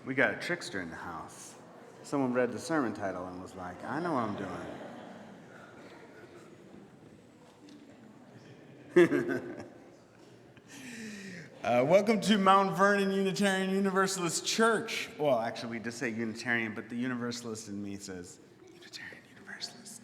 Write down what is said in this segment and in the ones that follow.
We got a trickster in the house. Someone read the sermon title and was like, I know what I'm doing. Welcome to Mount Vernon Unitarian Universalist Church. Well, actually, we just say Unitarian, but the Universalist in me says Unitarian Universalist.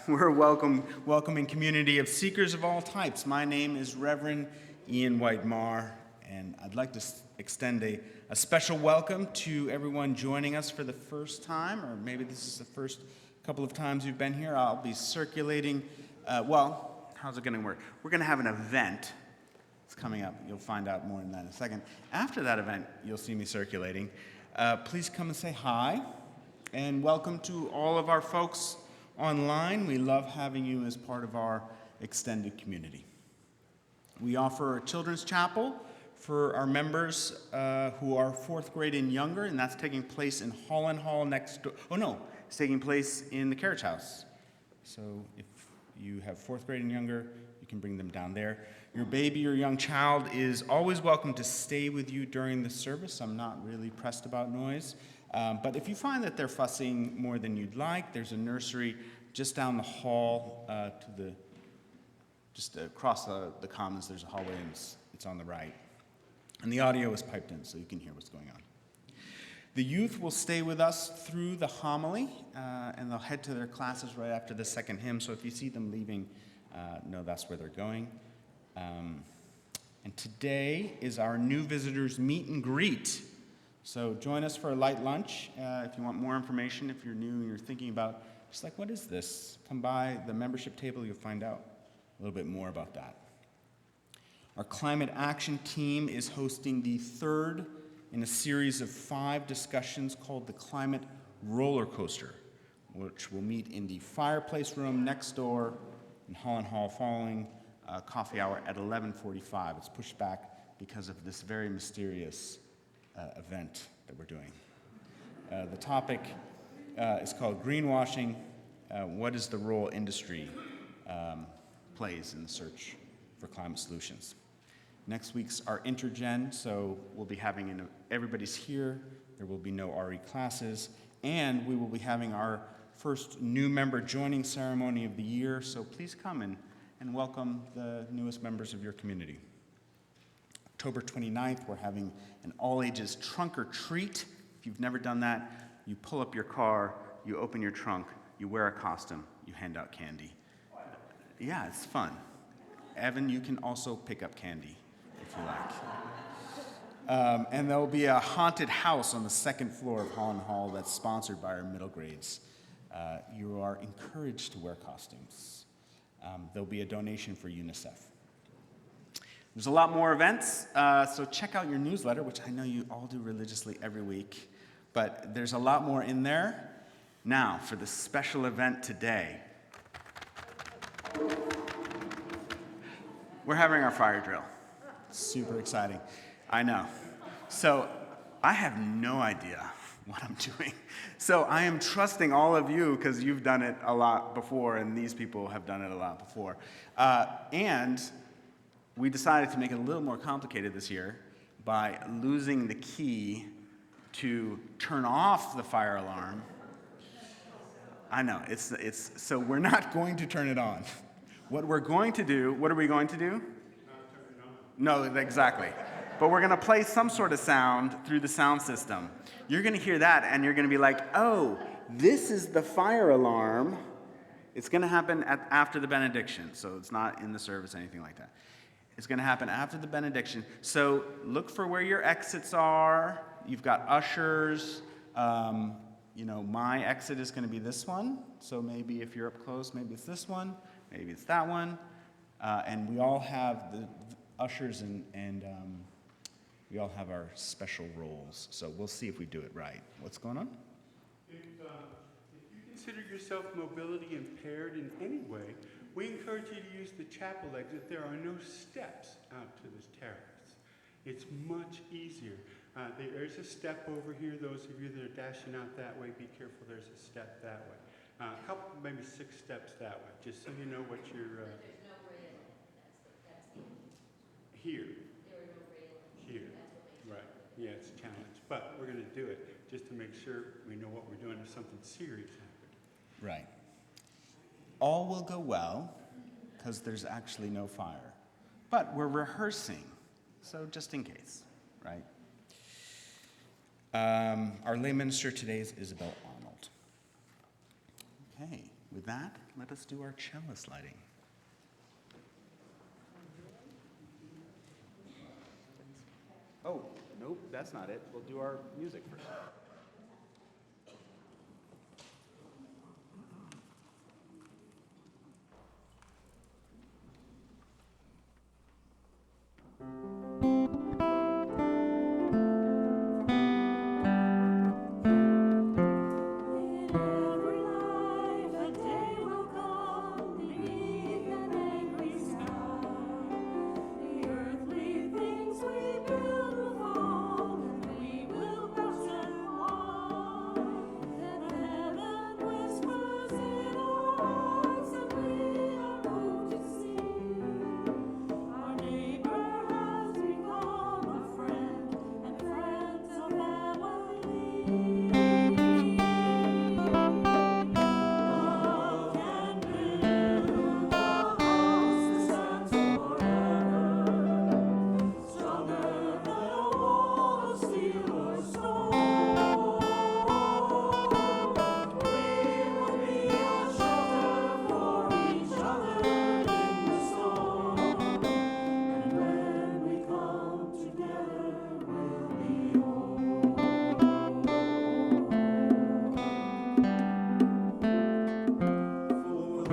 We're a welcoming community of seekers of all types. My name is Reverend Ian White-Marr, and I'd like to extend a special welcome to everyone joining us for the first time, or maybe this is the first couple of times you've been here. I'll be circulating, how's it going to work? We're going to have an event. It's coming up. You'll find out more on that in a second. After that event, you'll see me circulating. Please come and say hi, and welcome to all of our folks online. We love having you as part of our extended community. We offer a children's chapel for our members who are fourth grade and younger, and that's taking place in Holland Hall next door. Oh no, it's taking place in the Carriage House. So if you have fourth grade and younger, you can bring them down there. Your baby or young child is always welcome to stay with you during the service. I'm not really pressed about noise. But if you find that they're fussing more than you'd like, there's a nursery just down the hall just across the commons. There's a hallway, and it's It's on the right. And the audio is piped in, so you can hear what's going on. The youth will stay with us through the homily, and they'll head to their classes right after the second hymn. So if you see them leaving, know that's where they're going. And today is our new visitors meet and greet. So join us for a light lunch. If you want more information, if you're new and you're thinking about, just like, what is this? Come by the membership table, you'll find out a little bit more about that. Our climate action team is hosting the third in a series of 5 discussions called the Climate Roller Coaster, which will meet in the fireplace room next door in Holland Hall following coffee hour at 11:45. It's pushed back because of this very mysterious event that we're doing. The topic is called Greenwashing. What is the role industry plays in the search for climate solutions? Next week's our intergen, so we'll be having, everybody's here, there will be no RE classes, and we will be having our first new member joining ceremony of the year, so please come and welcome the newest members of your community. October 29th, we're having an all-ages trunk or treat. If you've never done that, you pull up your car, you open your trunk, you wear a costume, you hand out candy. Yeah, it's fun. Evan, you can also pick up candy if you like. And there'll be a haunted house on the second floor of Holland Hall that's sponsored by our middle grades. You are encouraged to wear costumes. There'll be a donation for UNICEF. There's a lot more events, so check out your newsletter, which I know you all do religiously every week, but there's a lot more in there. Now, for the special event today, we're having our fire drill. Super exciting. I know. So I have no idea what I'm doing. So I am trusting all of you because you've done it a lot before, and these people have done it a lot before. And we decided to make it a little more complicated this year by losing the key to turn off the fire alarm. I know, so we're not going to turn it on. What we're going to do, what are we going to do? Not turn it on. No, exactly. But we're going to play some sort of sound through the sound system. You're going to hear that, and you're going to be like, oh, this is the fire alarm. It's going to happen after the benediction, so it's not in the service, anything like that. It's going to happen after the benediction. So look for where your exits are. You've got ushers. My exit is going to be this one. So maybe if you're up close, maybe it's this one. Maybe it's that one. And we all have the ushers and we all have our special roles. So we'll see if we do it right. What's going on? If you consider yourself mobility impaired in any way, we encourage you to use the chapel exit. There are no steps out to this terrace. It's much easier. There's a step over here. Those of you that are dashing out that way, be careful. There's a step that way. A couple, maybe 6 steps that way, just so you know what you're... There's no railing. That's here. There are no railings. Here. Right. Yeah, it's a challenge. But we're going to do it just to make sure we know what we're doing if something serious happens. Right. All will go well because there's actually no fire. But we're rehearsing, so just in case, right? Our lay minister today is Isabel Arnold. Okay, with that, let us do our chalice lighting. Oh, nope, that's not it. We'll do our music first.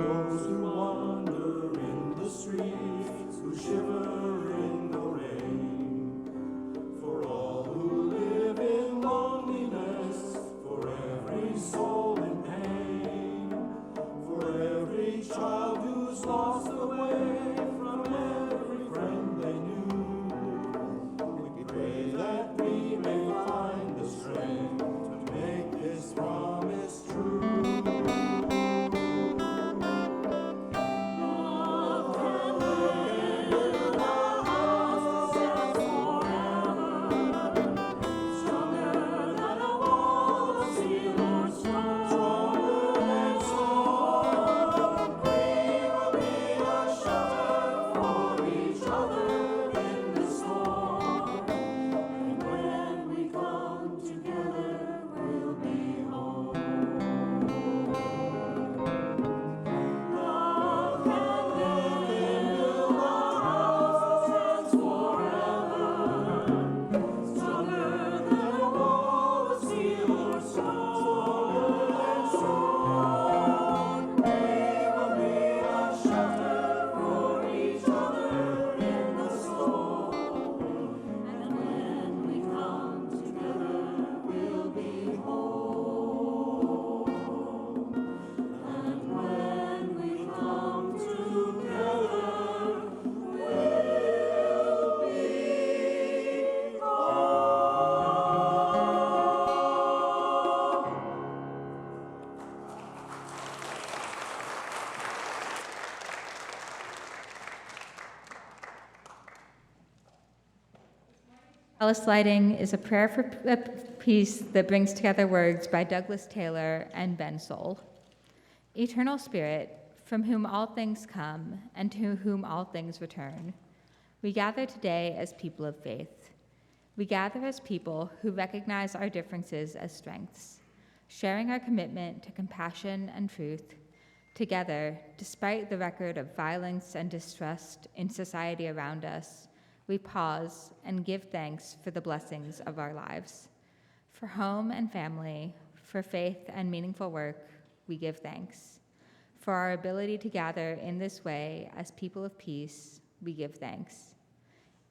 those who wander in the streets, who shiver in the rain, for all who live in loneliness, for every soul in pain, for every child who's lost the way from every friend they knew. We pray that we may find the strength to make this promise true. Chalice Lighting is a prayer for peace that brings together words by Douglas Taylor and Ben Soul. Eternal Spirit, from whom all things come and to whom all things return, we gather today as people of faith. We gather as people who recognize our differences as strengths, sharing our commitment to compassion and truth. Together, despite the record of violence and distrust in society around us, we pause and give thanks for the blessings of our lives. For home and family, for faith and meaningful work, we give thanks. For our ability to gather in this way as people of peace, we give thanks.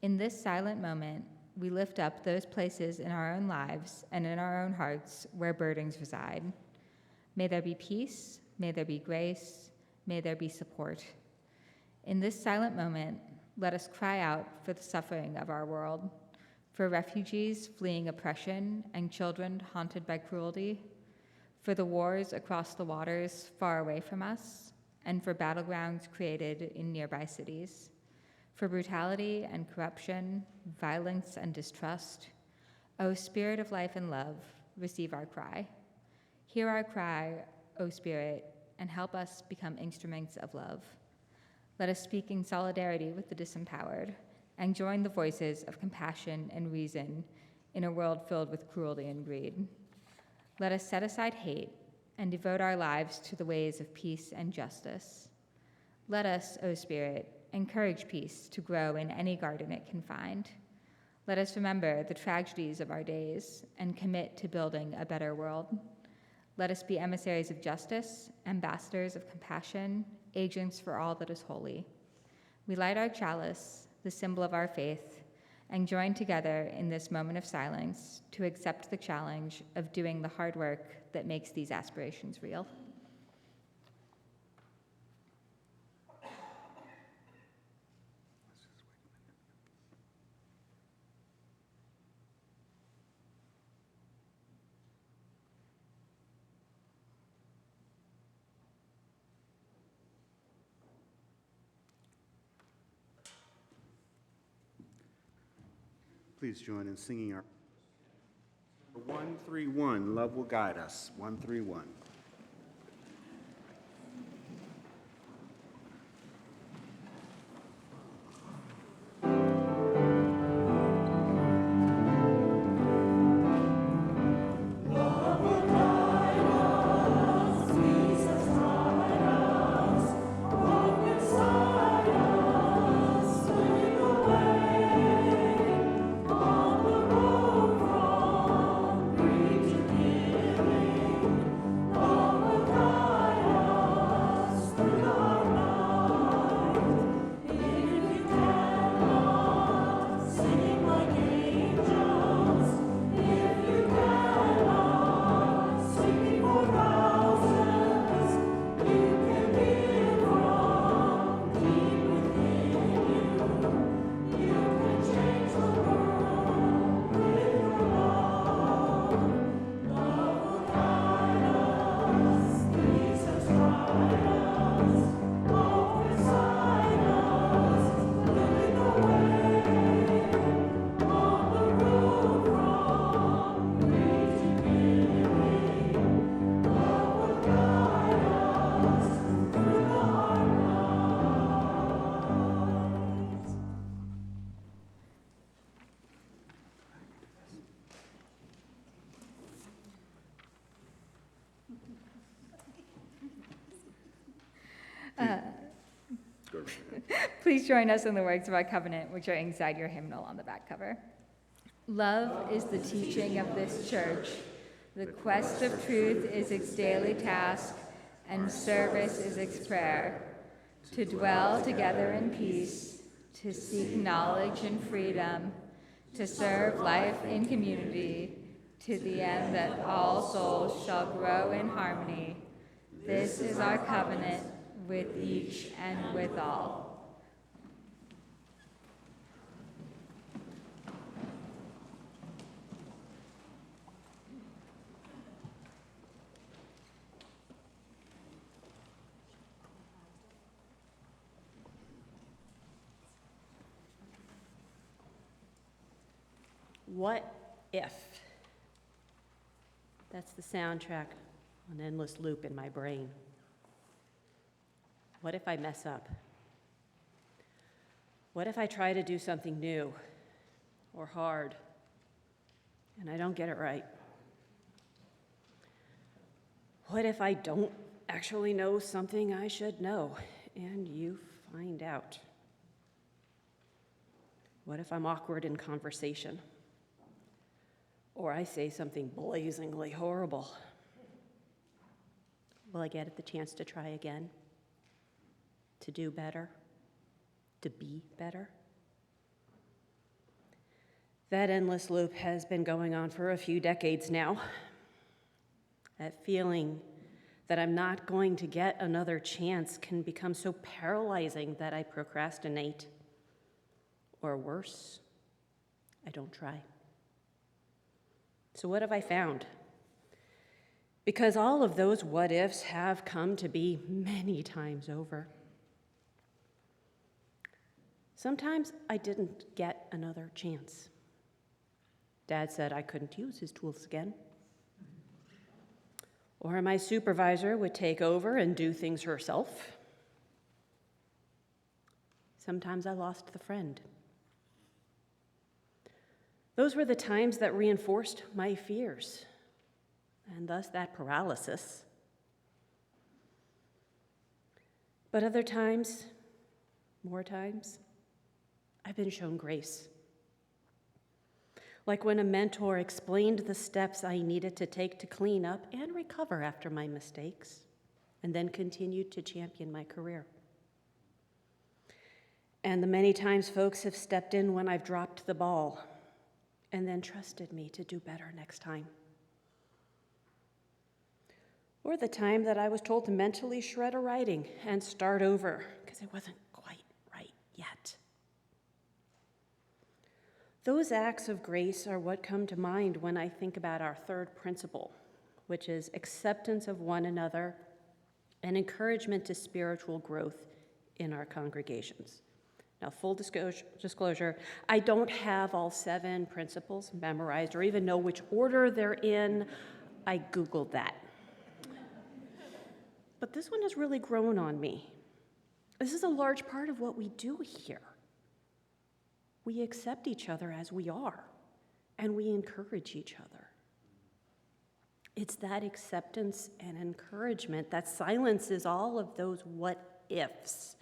In this silent moment, we lift up those places in our own lives and in our own hearts where burdens reside. May there be peace, may there be grace, may there be support. In this silent moment, let us cry out for the suffering of our world, for refugees fleeing oppression and children haunted by cruelty, for the wars across the waters far away from us, and for battlegrounds created in nearby cities, for brutality and corruption, violence and distrust. O Spirit of life and love, receive our cry. Hear our cry, O Spirit, and help us become instruments of love. Let us speak in solidarity with the disempowered and join the voices of compassion and reason in a world filled with cruelty and greed. Let us set aside hate and devote our lives to the ways of peace and justice. Let us, O Spirit, encourage peace to grow in any garden it can find. Let us remember the tragedies of our days and commit to building a better world. Let us be emissaries of justice, ambassadors of compassion, agents for all that is holy. We light our chalice, the symbol of our faith, and join together in this moment of silence to accept the challenge of doing the hard work that makes these aspirations real. Please join in singing our 131, Love Will Guide Us, 131. Love Please join us in the words of our covenant, which are inside your hymnal on the back cover. Love is the teaching of this church. The quest of truth is its daily task, and service is its prayer. To dwell together in peace, to seek knowledge and freedom, to serve life in community, to the end that all souls shall grow in harmony. This is our covenant with each and with all. What if? That's the soundtrack on endless loop in my brain. What if I mess up? What if I try to do something new or hard and I don't get it right? What if I don't actually know something I should know and you find out? What if I'm awkward in conversation? Or I say something blazingly horrible? Will I get the chance to try again? To do better? To be better? That endless loop has been going on for a few decades now. That feeling that I'm not going to get another chance can become so paralyzing that I procrastinate. Or worse, I don't try. So what have I found? Because all of those what ifs have come to be many times over. Sometimes I didn't get another chance. Dad said I couldn't use his tools again. Or my supervisor would take over and do things herself. Sometimes I lost the friend. Those were the times that reinforced my fears, and thus that paralysis. But other times, more times, I've been shown grace. Like when a mentor explained the steps I needed to take to clean up and recover after my mistakes, and then continued to champion my career. And the many times folks have stepped in when I've dropped the ball, and then trusted me to do better next time. Or the time that I was told to mentally shred a writing and start over because it wasn't quite right yet. Those acts of grace are what come to mind when I think about our third principle, which is acceptance of one another and encouragement to spiritual growth in our congregations. Now, full disclosure, I don't have all 7 principles memorized or even know which order they're in. I Googled that. But this one has really grown on me. This is a large part of what we do here. We accept each other as we are, and we encourage each other. It's that acceptance and encouragement that silences all of those what ifs.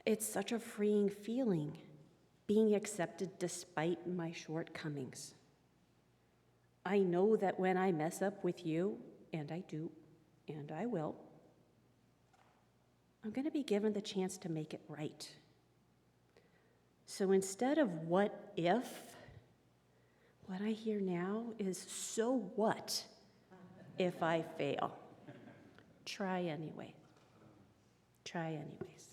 It's such a freeing feeling, being accepted despite my shortcomings. I know that when I mess up with you, and I do, and I will, I'm going to be given the chance to make it right. So instead of what if, what I hear now is so what if I fail? Try anyway. Try anyways.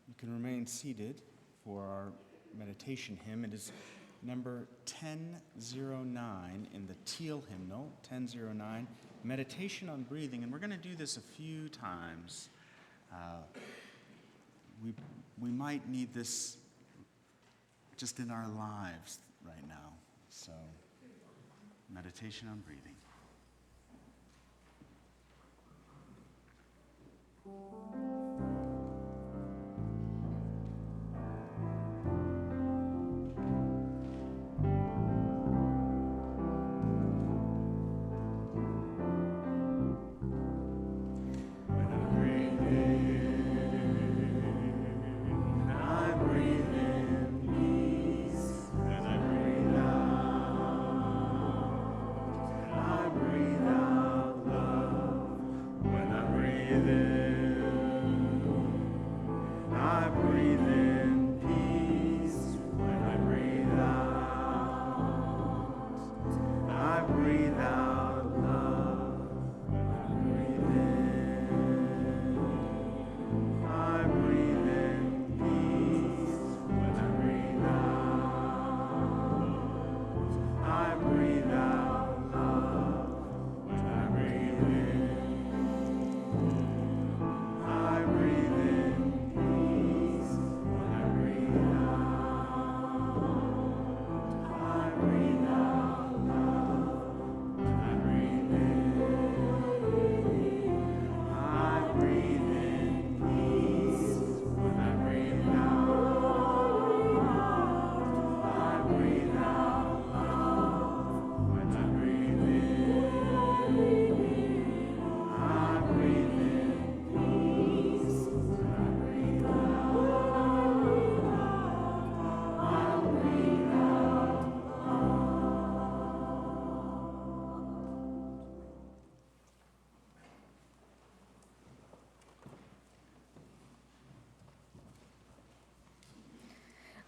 You can remain seated for our meditation hymn. It is number 1009 in the teal hymnal, 1009, Meditation on Breathing. And we're going to do this a few times. We might need this just in our lives right now. So, meditation on breathing.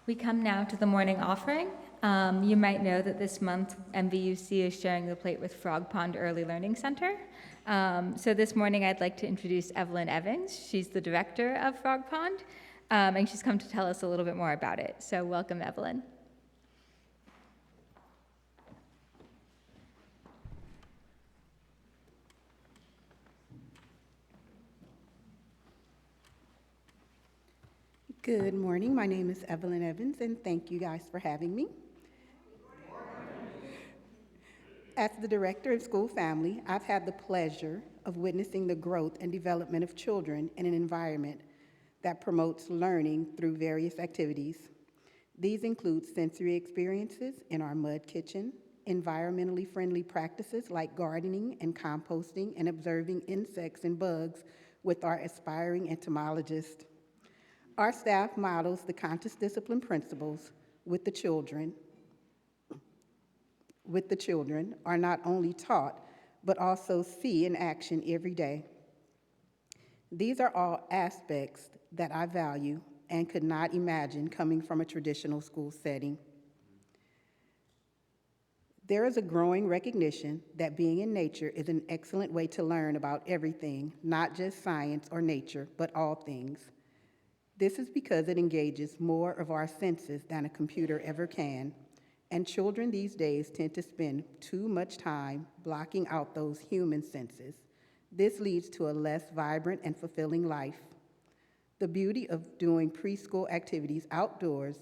We come now to the morning offering. You might know that this month MVUC is sharing the plate with Frog Pond Early Learning Center. So this morning I'd like to introduce Evelyn Evans. She's the director of Frog Pond, and she's come to tell us a little bit more about it. So welcome, Evelyn. Good morning. My name is Evelyn Evans, and thank you guys for having me. As the director of School Family, I've had the pleasure of witnessing the growth and development of children in an environment that promotes learning through various activities. These include sensory experiences in our mud kitchen, environmentally friendly practices like gardening and composting, and observing insects and bugs with our aspiring entomologist. Our staff models the conscious discipline principles with the children are not only taught, but also see in action every day. These are all aspects that I value and could not imagine coming from a traditional school setting. There is a growing recognition that being in nature is an excellent way to learn about everything, not just science or nature, but all things. This is because it engages more of our senses than a computer ever can, and children these days tend to spend too much time blocking out those human senses. This leads to a less vibrant and fulfilling life. The beauty of doing preschool activities outdoors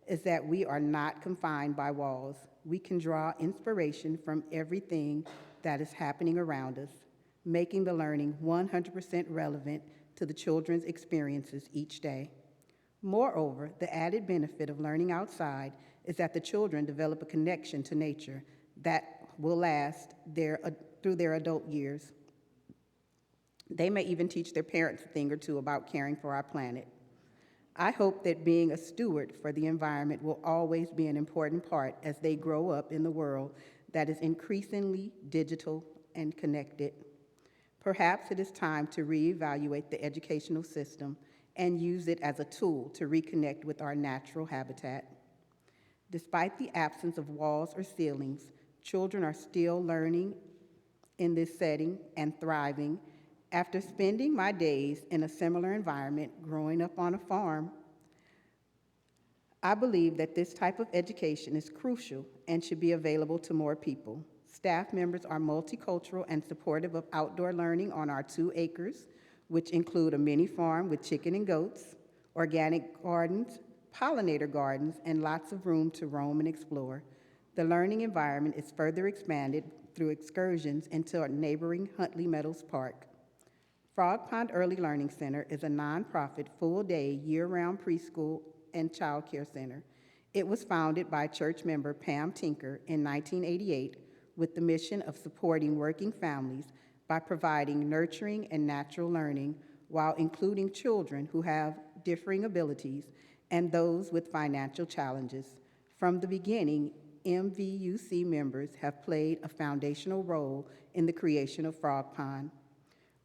is that we are not confined by walls. We can draw inspiration from everything that is happening around us, making the learning 100% relevant to the children's experiences each day. Moreover, the added benefit of learning outside is that the children develop a connection to nature that will last through their adult years. They may even teach their parents a thing or two about caring for our planet. I hope that being a steward for the environment will always be an important part as they grow up in the world that is increasingly digital and connected. Perhaps it is time to reevaluate the educational system and use it as a tool to reconnect with our natural habitat. Despite the absence of walls or ceilings, children are still learning in this setting and thriving. After spending my days in a similar environment growing up on a farm, I believe that this type of education is crucial and should be available to more people. Staff members are multicultural and supportive of outdoor learning on our 2 acres, which include a mini farm with chicken and goats, organic gardens, pollinator gardens, and lots of room to roam and explore. The learning environment is further expanded through excursions into our neighboring Huntley Meadows Park. Frog Pond Early Learning Center is a nonprofit, full-day, year-round preschool and child care center. It was founded by church member Pam Tinker in 1988 with the mission of supporting working families by providing nurturing and natural learning while including children who have differing abilities and those with financial challenges. From the beginning, MVUC members have played a foundational role in the creation of Frog Pond.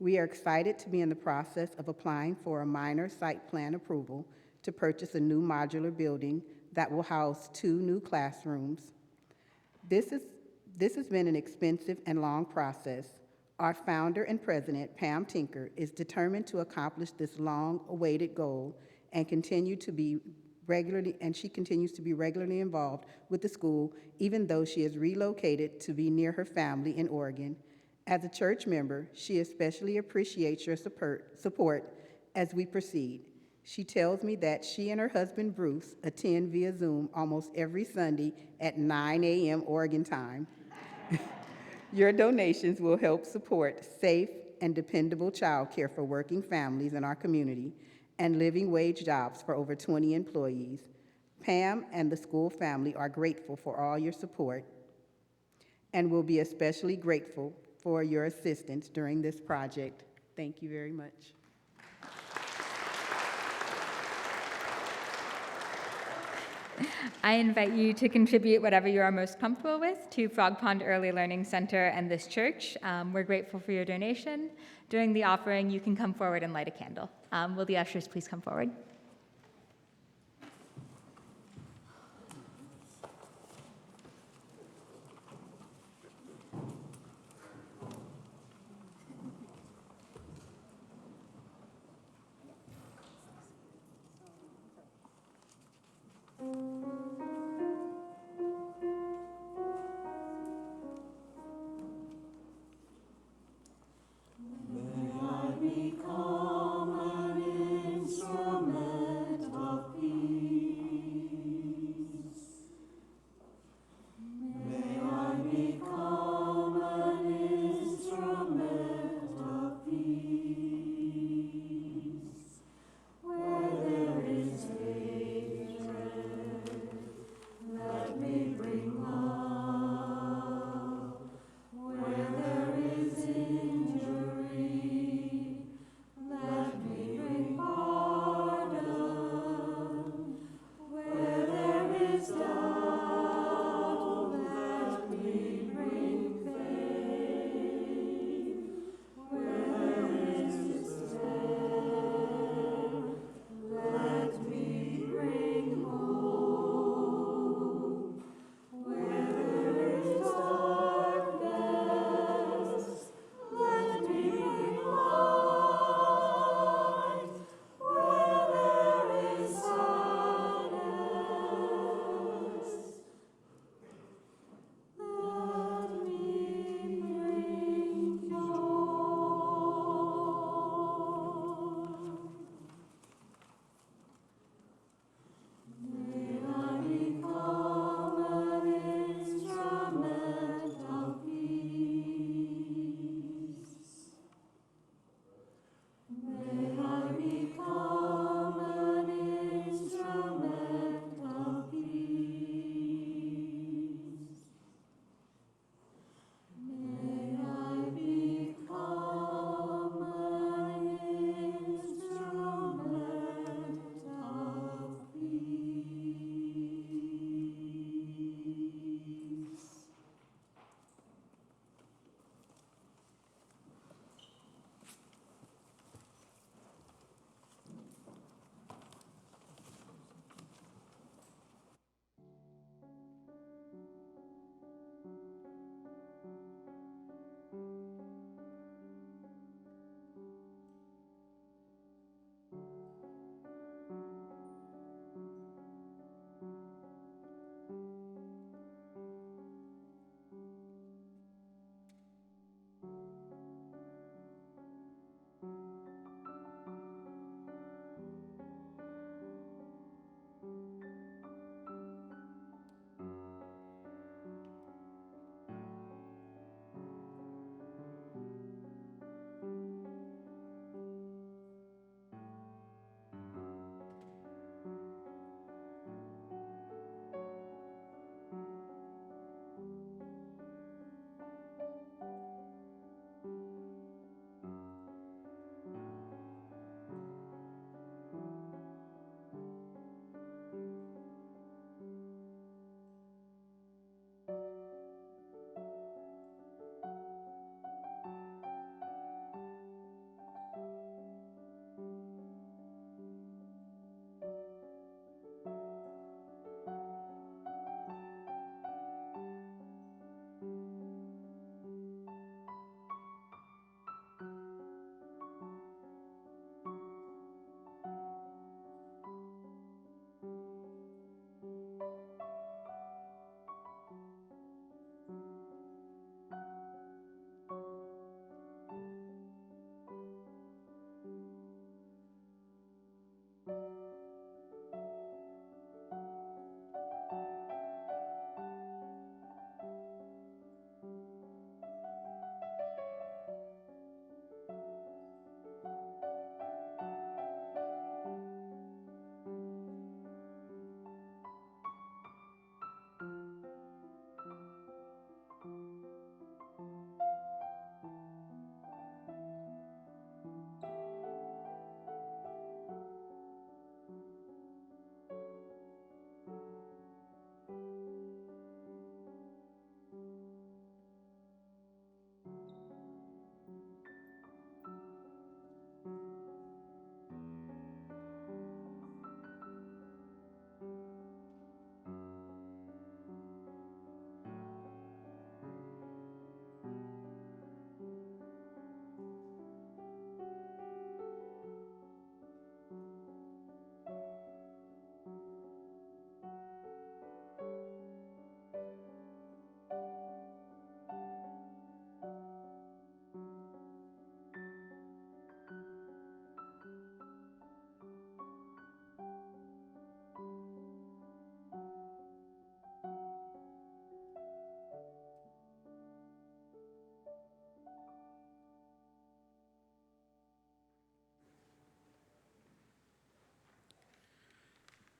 We are excited to be in the process of applying for a minor site plan approval to purchase a new modular building that will house 2 new classrooms. This has been an expensive and long process. Our founder and president, Pam Tinker, is determined to accomplish this long-awaited goal and she continues to be regularly involved with the school, even though she is relocated to be near her family in Oregon. As a church member, she especially appreciates your support as we proceed. She tells me that she and her husband, Bruce, attend via Zoom almost every Sunday at 9 a.m. Oregon time. Your donations will help support safe and dependable childcare for working families in our community and living wage jobs for over 20 employees. Pam and the school family are grateful for all your support and will be especially grateful for your assistance during this project. Thank you very much. I invite you to contribute whatever you are most comfortable with to Frog Pond Early Learning Center and this church. We're grateful for your donation. During the offering, you can come forward and light a candle. Will the ushers please come forward?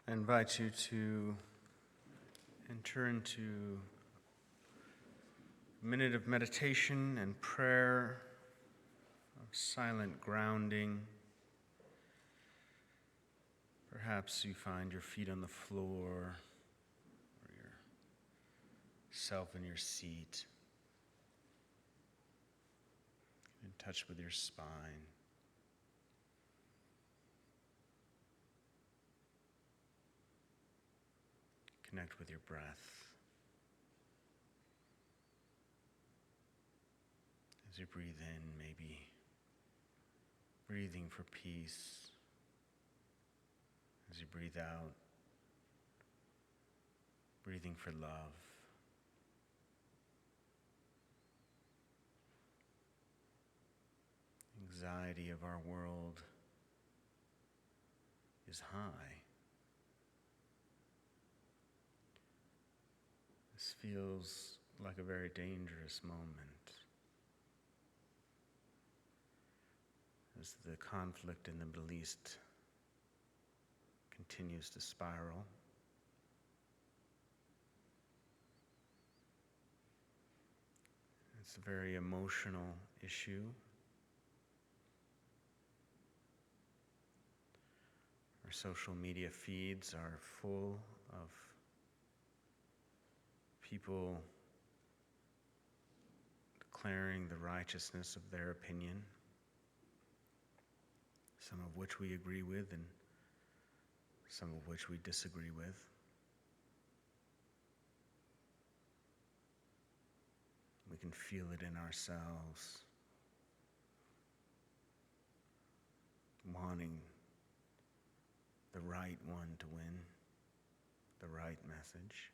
I invite you to enter into a minute of meditation and prayer, of silent grounding. Perhaps you find your feet on the floor, or yourself in your seat, in touch with your spine. Connect with your breath. As you breathe in, maybe breathing for peace. As you breathe out, breathing for love. Anxiety of our world is high. This feels like a very dangerous moment as the conflict in the Middle East continues to spiral. It's a very emotional issue. Our social media feeds are full of people declaring the righteousness of their opinion, some of which we agree with and some of which we disagree with. We can feel it in ourselves, wanting the right one to win, the right message.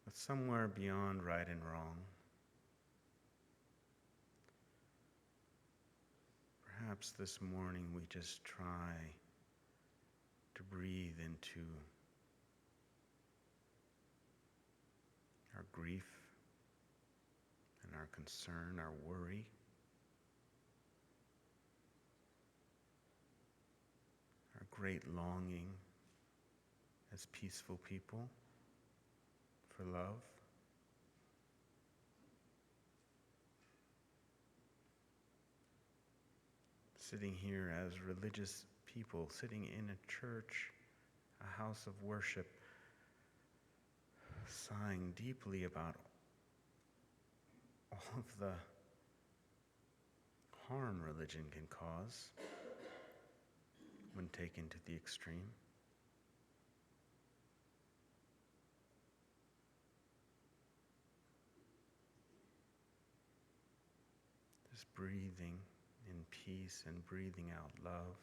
But somewhere beyond right and wrong, perhaps this morning we just try to breathe into our grief and our concern, our worry, our great longing as peaceful people for love. Sitting here as religious people, sitting in a church, a house of worship, sighing deeply about all of the harm religion can cause when taken to the extreme. Just breathing in peace and breathing out love.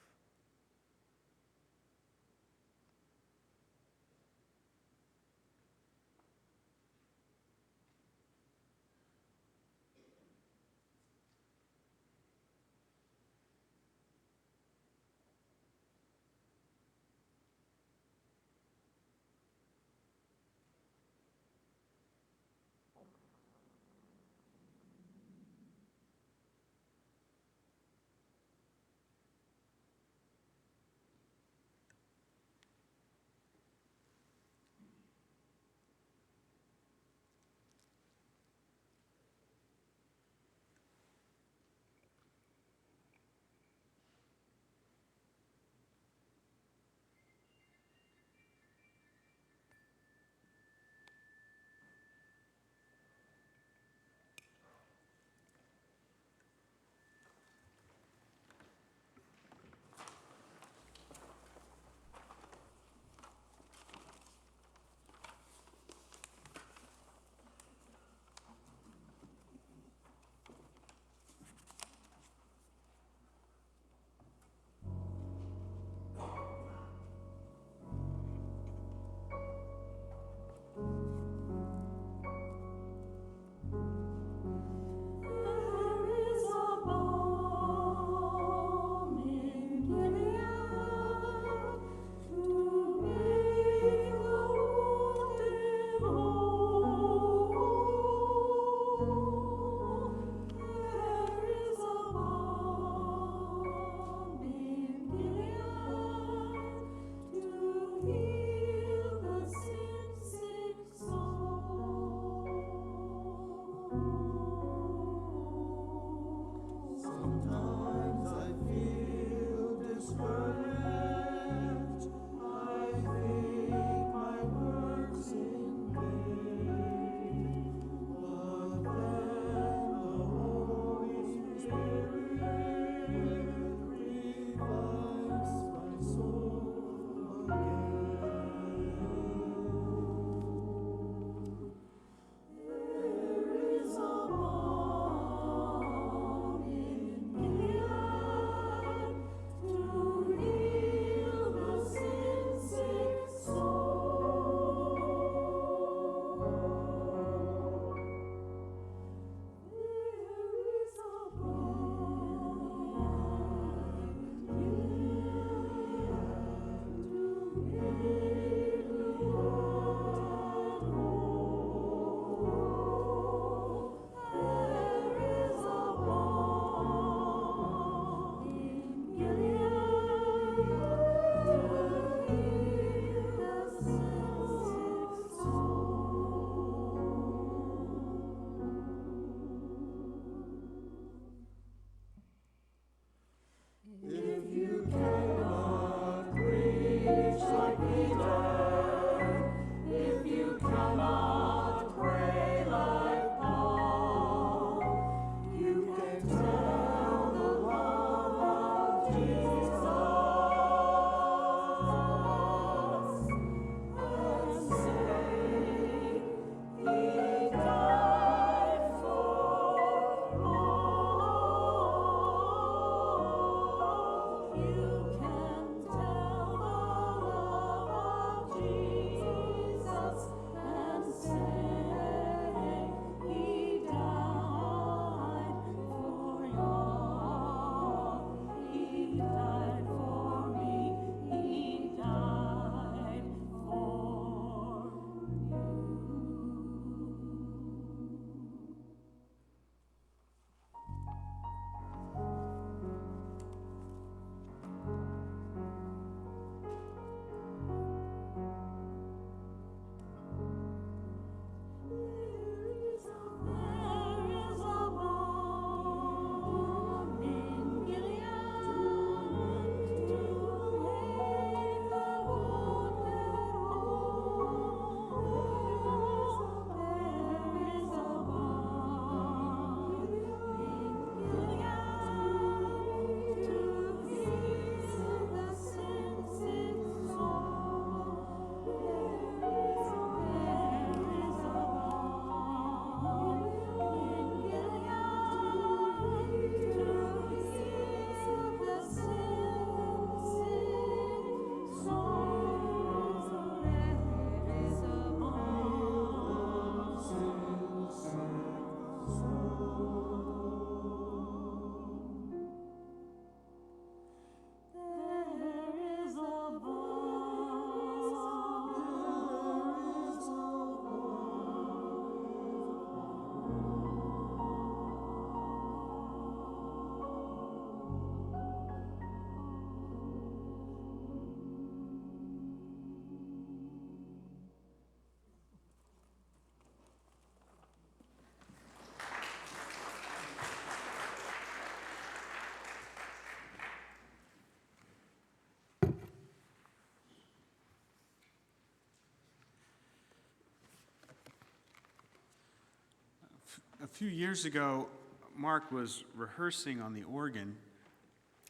A few years ago, Mark was rehearsing on the organ,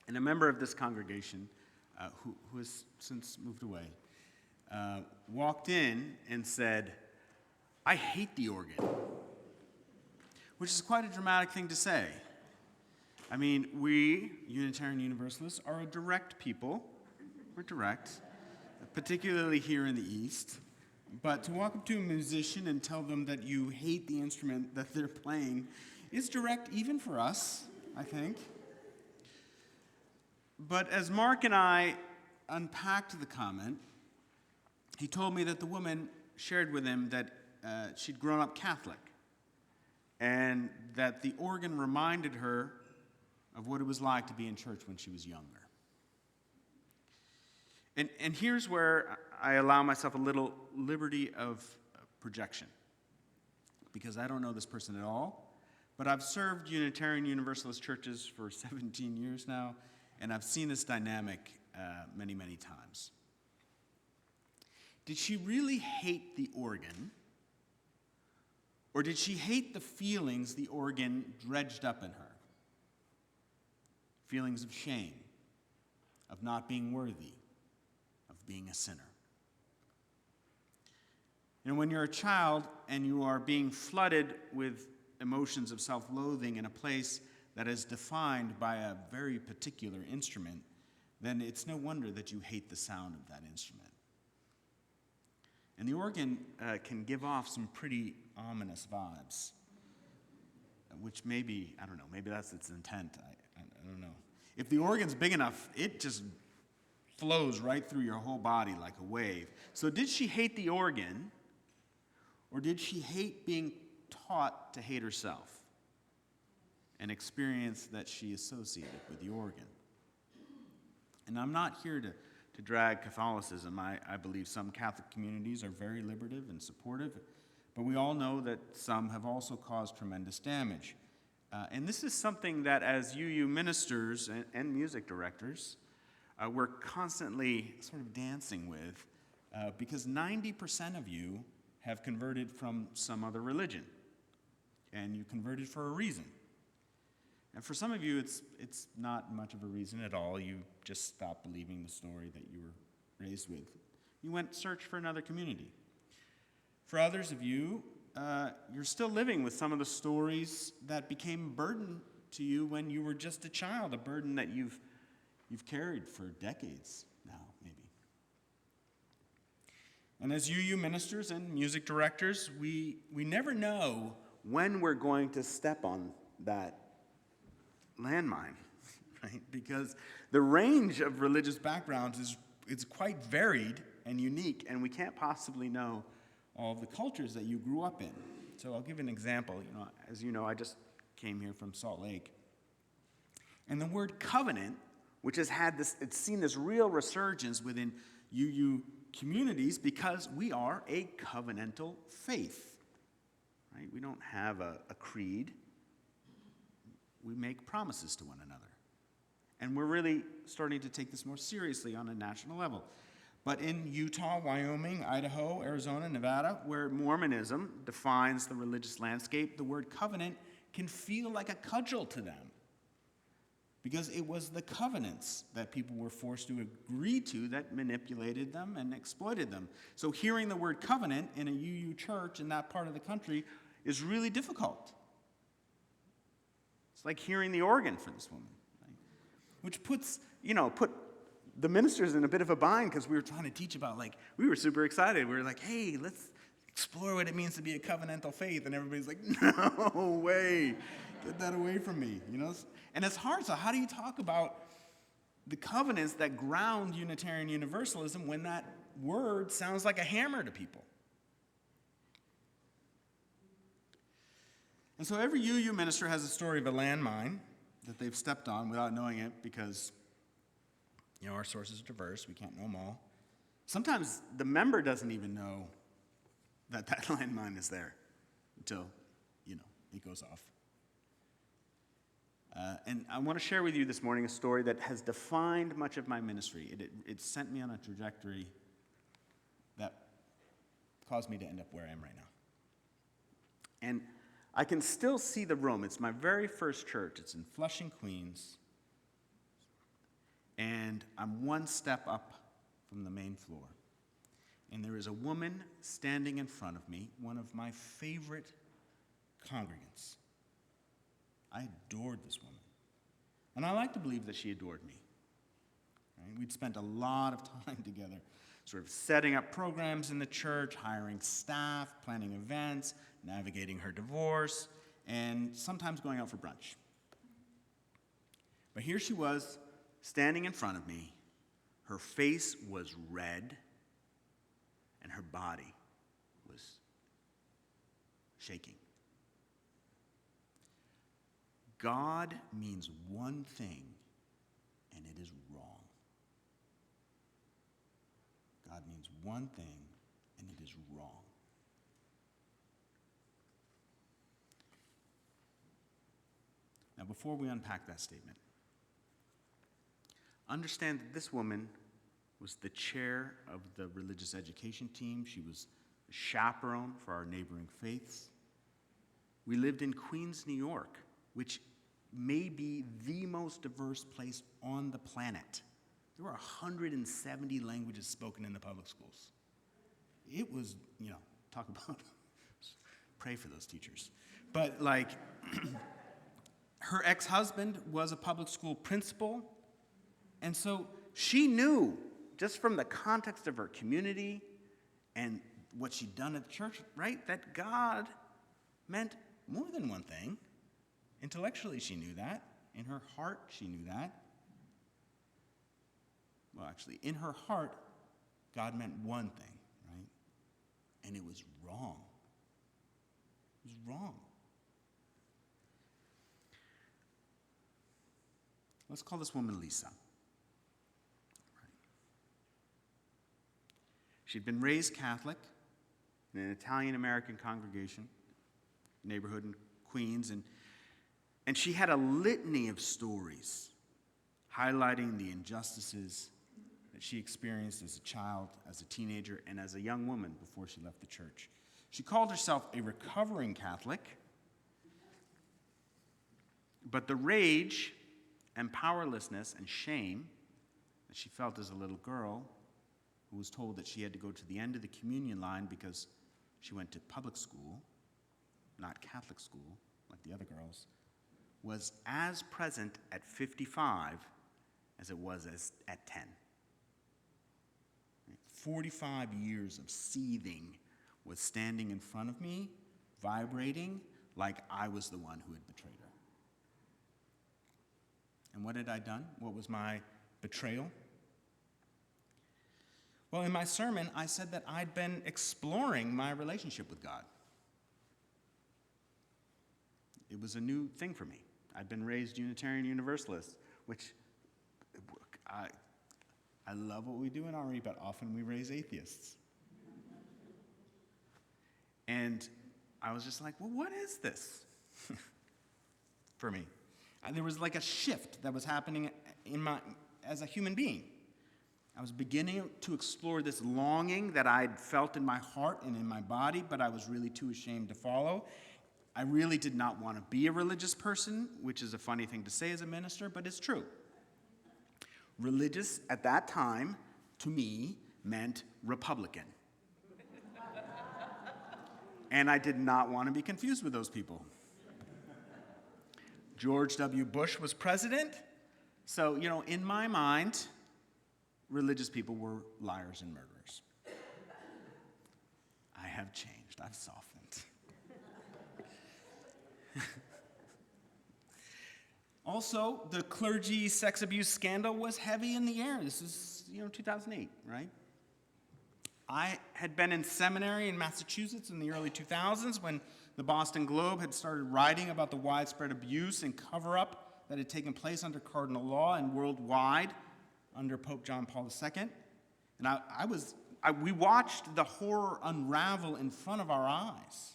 and a member of this congregation, who has since moved away, walked in and said, "I hate the organ," which is quite a dramatic thing to say. I mean, we, Unitarian Universalists, are a direct people. We're direct, particularly here in the East. But to walk up to a musician and tell them that you hate the instrument that they're playing is direct even for us, I think. But as Mark and I unpacked the comment, he told me that the woman shared with him that she'd grown up Catholic and that the organ reminded her of what it was like to be in church when she was younger. And here's where I allow myself a little liberty of projection, because I don't know this person at all, but I've served Unitarian Universalist churches for 17 years now, and I've seen this dynamic many, many times. Did she really hate the organ, or did she hate the feelings the organ dredged up in her? Feelings of shame, of not being worthy, of being a sinner. And when you're a child and you are being flooded with emotions of self-loathing in a place that is defined by a very particular instrument, then it's no wonder that you hate the sound of that instrument. And the organ can give off some pretty ominous vibes, which maybe, I don't know, maybe that's its intent. I don't know. If the organ's big enough, it just flows right through your whole body like a wave. So did she hate the organ, or did she hate being taught to hate herself, an experience that she associated with the organ? And I'm not here to drag Catholicism. I believe some Catholic communities are very liberative and supportive, but we all know that some have also caused tremendous damage. And this is something that as UU ministers and music directors, we're constantly sort of dancing with, because 90% of you have converted from some other religion, and you converted for a reason. And for some of you, it's not much of a reason at all. You just stopped believing the story that you were raised with. You went search for another community. For others of you, you're still living with some of the stories that became a burden to you when you were just a child, a burden that you've carried for decades now, maybe. And as UU ministers and music directors, we never know when we're going to step on that landmine, right? Because the range of religious backgrounds is quite varied and unique, and we can't possibly know all of the cultures that you grew up in. So I'll give an example. As you know, I just came here from Salt Lake. And the word covenant, which has it's seen this real resurgence within UU communities because we are a covenantal faith, right? We don't have a creed. We make promises to one another. And we're really starting to take this more seriously on a national level. But in Utah, Wyoming, Idaho, Arizona, Nevada, where Mormonism defines the religious landscape, the word covenant can feel like a cudgel to them, because it was the covenants that people were forced to agree to that manipulated them and exploited them. So hearing the word covenant in a UU church in that part of the country is really difficult. It's like hearing the organ for this woman, right? Which put the ministers in a bit of a bind, because we were trying to teach about, we were super excited. We were like, hey, let's explore what it means to be a covenantal faith. And everybody's like, no way, get that away from me, And it's hard. So how do you talk about the covenants that ground Unitarian Universalism when that word sounds like a hammer to people? And so every UU minister has a story of a landmine that they've stepped on without knowing it, because our sources are diverse. We can't know them all. Sometimes the member doesn't even know that landmine is there until, it goes off. And I want to share with you this morning a story that has defined much of my ministry. It sent me on a trajectory that caused me to end up where I am right now. And I can still see the room. It's my very first church. It's in Flushing, Queens. And I'm one step up from the main floor. And there is a woman standing in front of me, one of my favorite congregants. I adored this woman. And I like to believe that she adored me. Right? We'd spent a lot of time together, sort of setting up programs in the church, hiring staff, planning events, navigating her divorce, and sometimes going out for brunch. But here she was, standing in front of me. Her face was red, and her body was shaking. God means one thing, and it is wrong. God means one thing, and it is wrong. Now, before we unpack that statement, understand that this woman was the chair of the religious education team. She was a chaperone for our neighboring faiths. We lived in Queens, New York, which may be the most diverse place on the planet. There were 170 languages spoken in the public schools. It was, talk about, pray for those teachers. But her ex-husband was a public school principal, and so she knew, just from the context of her community and what she'd done at the church, right, that God meant more than one thing. Intellectually, she knew that. In her heart, she knew that. Well, actually, in her heart, God meant one thing, right? And it was wrong. It was wrong. Let's call this woman Lisa. She'd been raised Catholic in an Italian-American congregation, neighborhood in Queens, and she had a litany of stories highlighting the injustices that she experienced as a child, as a teenager, and as a young woman before she left the church. She called herself a recovering Catholic, but the rage and powerlessness and shame that she felt as a little girl who was told that she had to go to the end of the communion line because she went to public school, not Catholic school, like the other girls, was as present at 55 as it was at 10. 45 years of seething was standing in front of me, vibrating like I was the one who had betrayed her. And what had I done? What was my betrayal? Well, in my sermon, I said that I'd been exploring my relationship with God. It was a new thing for me. I'd been raised Unitarian Universalist, which I love what we do in RE, but often we raise atheists. And I was just like, well, what is this for me? There was like a shift that was happening as a human being. I was beginning to explore this longing that I'd felt in my heart and in my body, but I was really too ashamed to follow. I really did not want to be a religious person, which is a funny thing to say as a minister, but it's true. Religious at that time, to me, meant Republican. And I did not want to be confused with those people. George W. Bush was president, so, in my mind, religious people were liars and murderers. I have changed. I've softened. Also, the clergy sex abuse scandal was heavy in the air. This is, 2008, right? I had been in seminary in Massachusetts in the early 2000s when the Boston Globe had started writing about the widespread abuse and cover-up that had taken place under cardinal law and worldwide under Pope John Paul II. And we watched the horror unravel in front of our eyes.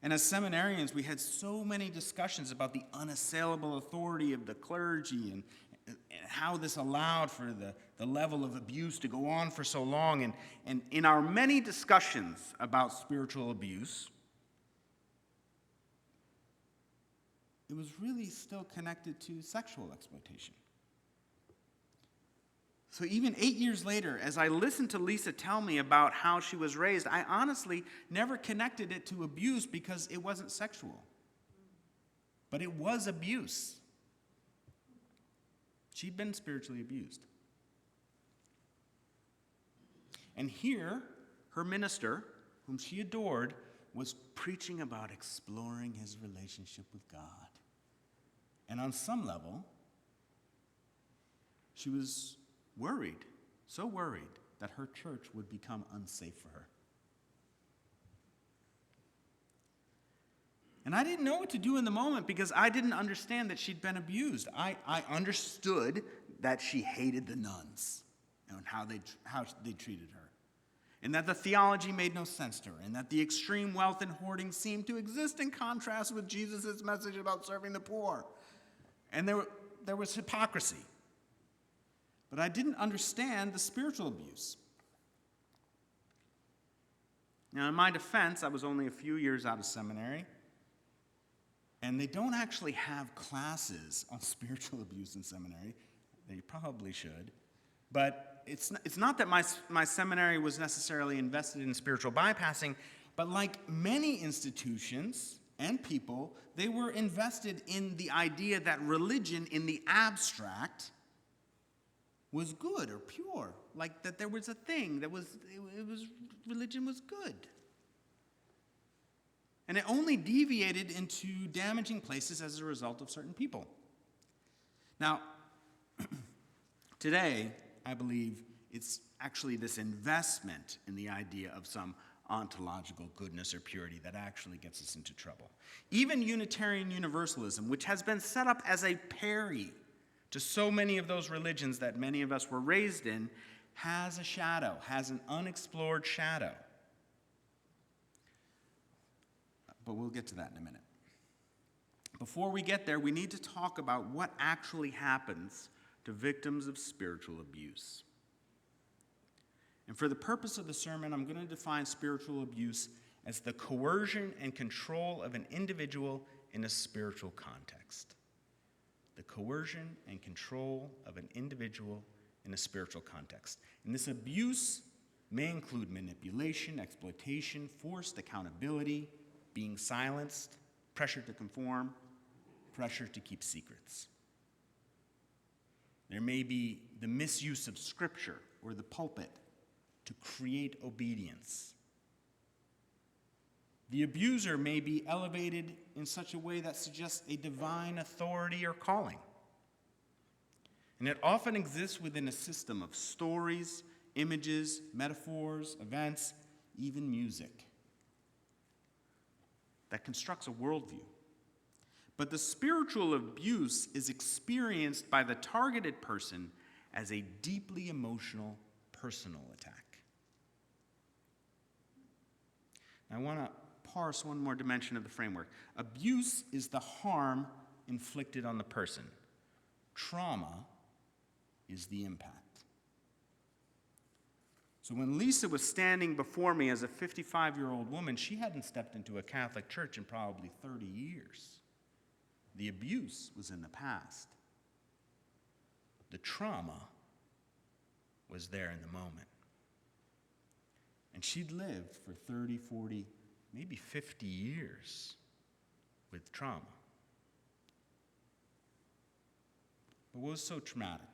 And as seminarians, we had so many discussions about the unassailable authority of the clergy and how this allowed for the level of abuse to go on for so long. And in our many discussions about spiritual abuse, it was really still connected to sexual exploitation. So even 8 years later, as I listened to Lisa tell me about how she was raised, I honestly never connected it to abuse because it wasn't sexual. But it was abuse. She'd been spiritually abused. And here, her minister, whom she adored, was preaching about exploring his relationship with God. And on some level, she was worried, so worried, that her church would become unsafe for her. And I didn't know what to do in the moment because I didn't understand that she'd been abused. I understood that she hated the nuns and how they treated her, and that the theology made no sense to her, and that the extreme wealth and hoarding seemed to exist in contrast with Jesus' message about serving the poor. And there was hypocrisy. But I didn't understand the spiritual abuse. Now, in my defense, I was only a few years out of seminary, and they don't actually have classes on spiritual abuse in seminary. They probably should. But it's not that my seminary was necessarily invested in spiritual bypassing, but like many institutions and people, they were invested in the idea that religion in the abstract was good or pure, like that there was a thing that religion was good. And it only deviated into damaging places as a result of certain people. Now, today, I believe it's actually this investment in the idea of some ontological goodness or purity that actually gets us into trouble. Even Unitarian Universalism, which has been set up as a parry to so many of those religions that many of us were raised in, has a shadow, has an unexplored shadow. But we'll get to that in a minute. Before we get there, we need to talk about what actually happens to victims of spiritual abuse. And for the purpose of the sermon, I'm going to define spiritual abuse as the coercion and control of an individual in a spiritual context. The coercion and control of an individual in a spiritual context. And this abuse may include manipulation, exploitation, forced accountability, being silenced, pressure to conform, pressure to keep secrets. There may be the misuse of scripture or the pulpit to create obedience. The abuser may be elevated in such a way that suggests a divine authority or calling. And it often exists within a system of stories, images, metaphors, events, even music that constructs a worldview. But the spiritual abuse is experienced by the targeted person as a deeply emotional, personal attack. Now, I want to parse one more dimension of the framework. Abuse is the harm inflicted on the person. Trauma is the impact. So when Lisa was standing before me as a 55-year-old woman, she hadn't stepped into a Catholic church in probably 30 years. The abuse was in the past. The trauma was there in the moment. And she'd lived for 30, 40, maybe 50 years with trauma. But what was so traumatic?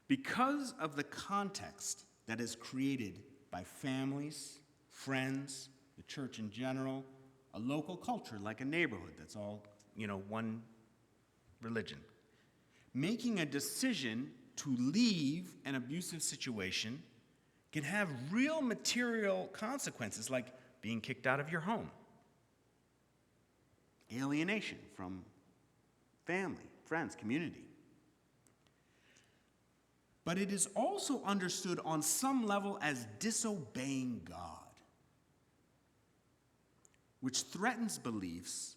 Because of the context that is created by families, friends, the church in general, a local culture like a neighborhood that's all, one religion, making a decision to leave an abusive situation can have real material consequences like being kicked out of your home, alienation from family, friends, community. But it is also understood on some level as disobeying God, which threatens beliefs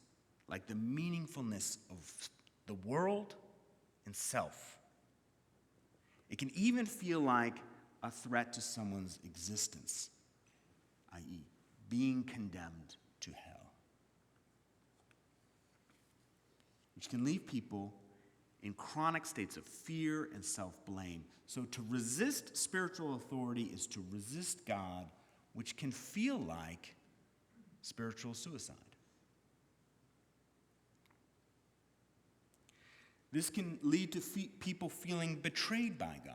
like the meaningfulness of the world and self. It can even feel like a threat to someone's existence, i.e., being condemned to hell. which can leave people in chronic states of fear and self-blame. So to resist spiritual authority is to resist God, which can feel like spiritual suicide. This can lead to people feeling betrayed by God,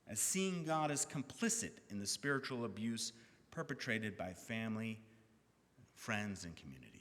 as seeing God as complicit in the spiritual abuse perpetrated by family, friends, and community.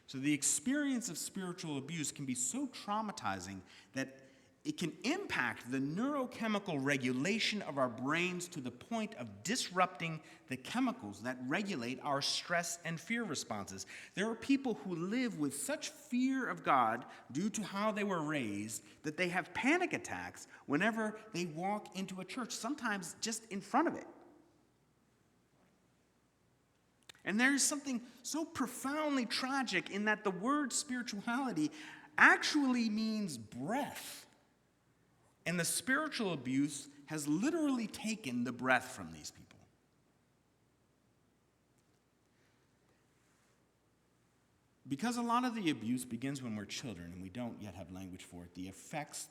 So the experience of spiritual abuse can be so traumatizing that it can impact the neurochemical regulation of our brains to the point of disrupting the chemicals that regulate our stress and fear responses. There are people who live with such fear of God due to how they were raised that they have panic attacks whenever they walk into a church, sometimes just in front of it. And there is something so profoundly tragic in that the word spirituality actually means breath. And the spiritual abuse has literally taken the breath from these people. Because a lot of the abuse begins when we're children and we don't yet have language for it, the effects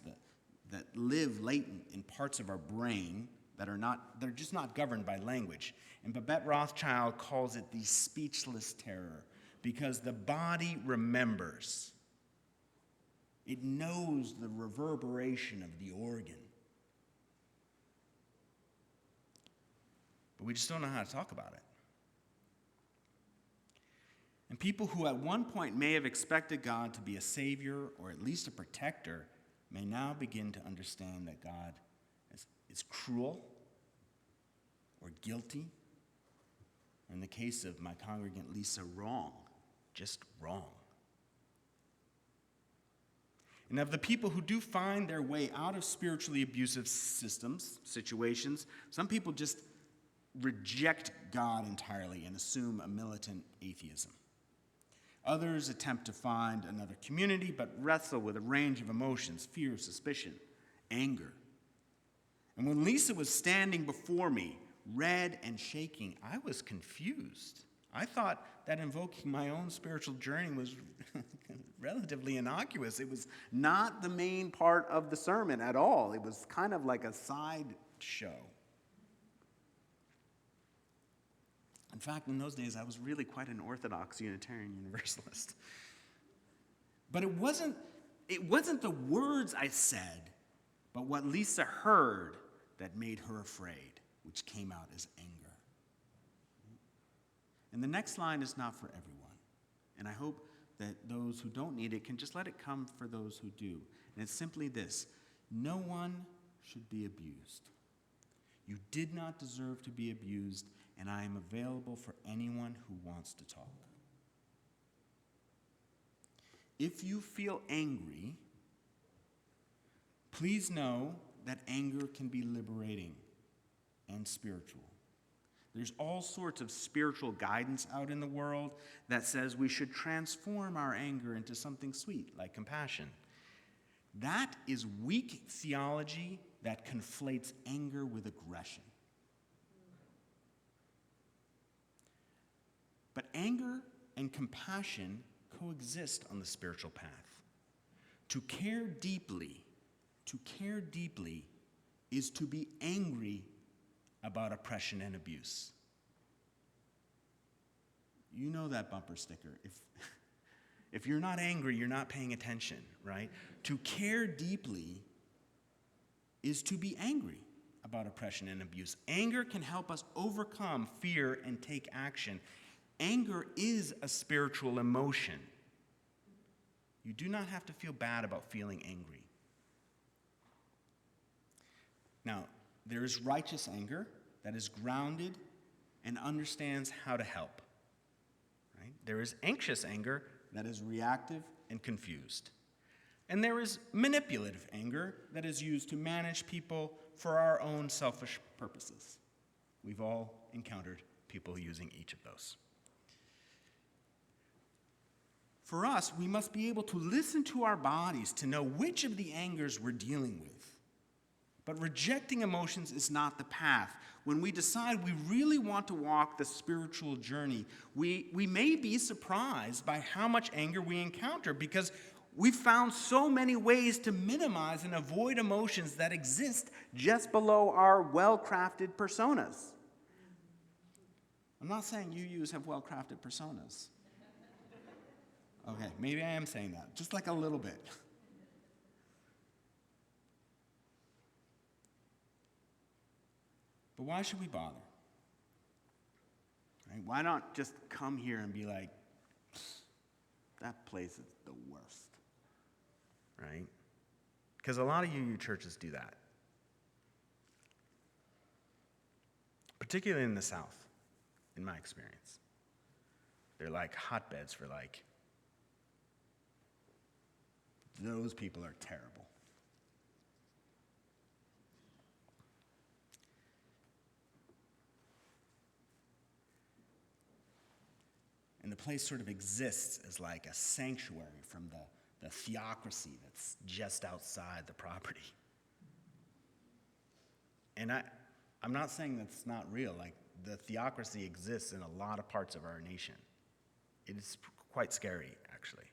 that live latent in parts of our brain they're just not governed by language. And Babette Rothschild calls it the speechless terror, because the body remembers. It knows the reverberation of the organ. But we just don't know how to talk about it. And people who at one point may have expected God to be a savior or at least a protector may now begin to understand that God is cruel or guilty, or in the case of my congregant Lisa, wrong, just wrong. And of the people who do find their way out of spiritually abusive situations, some people just reject God entirely and assume a militant atheism. Others attempt to find another community, but wrestle with a range of emotions: fear, suspicion, anger. And when Lisa was standing before me, red and shaking, I was confused. I thought that invoking my own spiritual journey was relatively innocuous. It was not the main part of the sermon at all. It was kind of like a side show. In fact, in those days, I was really quite an Orthodox Unitarian Universalist. But it wasn't the words I said, but what Lisa heard that made her afraid, which came out as anger. And the next line is not for everyone. And I hope that those who don't need it can just let it come for those who do. And it's simply this: no one should be abused. You did not deserve to be abused, and I am available for anyone who wants to talk. If you feel angry, please know that anger can be liberating and spiritual. There's all sorts of spiritual guidance out in the world that says we should transform our anger into something sweet, like compassion. That is weak theology that conflates anger with aggression. But anger and compassion coexist on the spiritual path. To care deeply is to be angry about oppression and abuse. You know that bumper sticker. If you're not angry, you're not paying attention, right? To care deeply is to be angry about oppression and abuse. Anger can help us overcome fear and take action. Anger is a spiritual emotion. You do not have to feel bad about feeling angry. Now, there is righteous anger that is grounded and understands how to help. Right? There is anxious anger that is reactive and confused. And there is manipulative anger that is used to manage people for our own selfish purposes. We've all encountered people using each of those. For us, we must be able to listen to our bodies to know which of the angers we're dealing with. But rejecting emotions is not the path. When we decide we really want to walk the spiritual journey, we may be surprised by how much anger we encounter because we've found so many ways to minimize and avoid emotions that exist just below our well-crafted personas. I'm not saying you have well-crafted personas. Okay, maybe I am saying that, just like a little bit. But why should we bother? Right? Why not just come here and be like, that place is the worst, right? Because a lot of you churches do that. Particularly in the South, in my experience. They're like hotbeds for like, those people are terrible. And the place sort of exists as like a sanctuary from the theocracy that's just outside the property. And I'm not saying that's not real. Like, the theocracy exists in a lot of parts of our nation. It is quite scary, actually.